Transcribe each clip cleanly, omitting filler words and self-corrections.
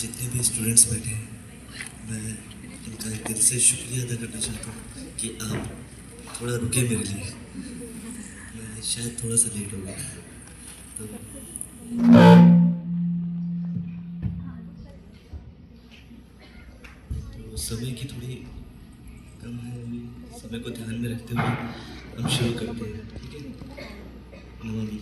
जितने भी स्टूडेंट्स बैठे हैं, मैं उनका दिल से शुक्रिया अदा करना चाहता हूँ कि आप थोड़ा रुके मेरे लिए। मैं शायद थोड़ा सा लेट हो गया, तो समय की थोड़ी कम है अभी। समय को ध्यान में रखते हुए हम शुरू करते हैं, ठीक है? नमामि।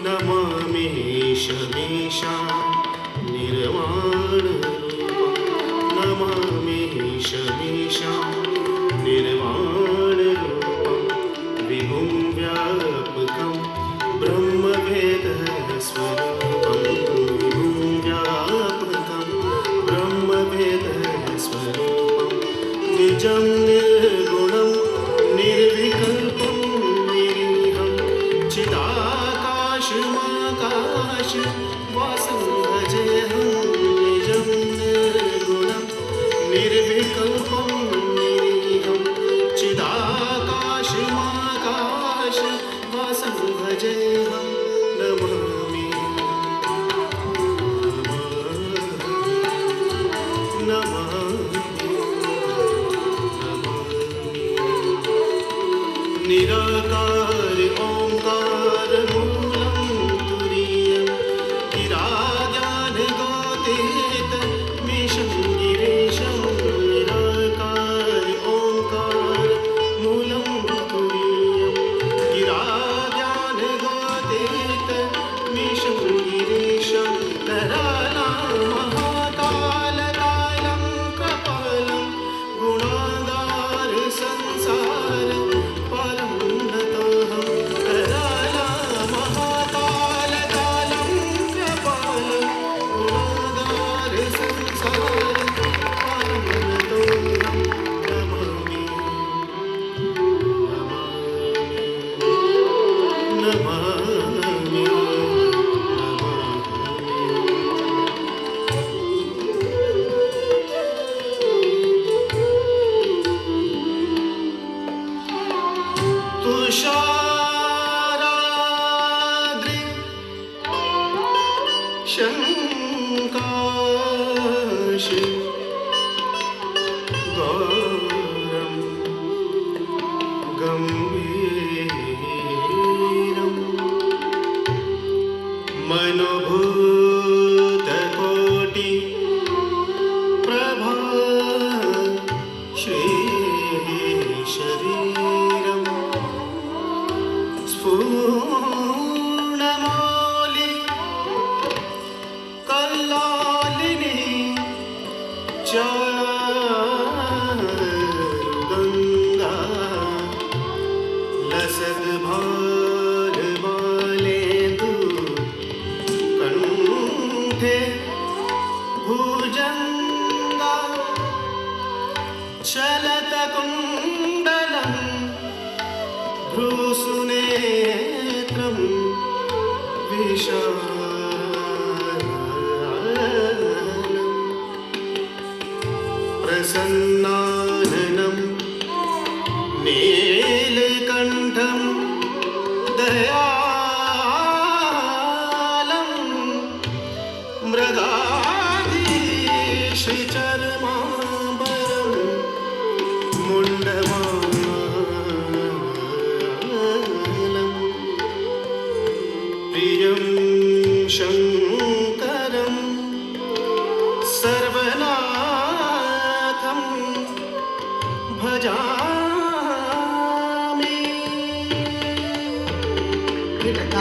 नमामि शमीशा निर्वाणरूपं नमामि शमीशा निर्वाणरूपं विभुं व्यापकं ब्रह्मवेदस्वरूपं विभुं व्यापकं ब्रह्मवेदस्वरूपं निजं निर्गुणं निर्विकल्पं निरीहं चिदाकाशमाकाश वासं भजेऽहं निजं निर्गुणं निर्विकल्पं निरीहं चिदाकाशमाकाश वासं भजेऽहं नमामि निराकार ओंकार मूलं तुरीयं गिराज्ञानगोतीत मीशं गिरीशं निराकार ओंकार मूलं तुरीयं गिराज्ञानगोतीत मीशं गिरीशं करालं महाकालकालं कपालं गुणागार संसार तुषाराद्रि शङ्काशि गौरं गम्भीरं मनोभूतकोटि प्रभा श्रीशरीरं स्फूर्णमौलि कल्लालिनी चारुगङ्गा लसद्भारमालेन्दु कण्ठे भुजङ्गा चलतकुण्डलं भ्रूसुनेत्रं विशालम् मृगाधी श्रीचर्माम्बरं मुण्डमालम् प्रियं शङ्करं सर्वनाथं भजामि. Kita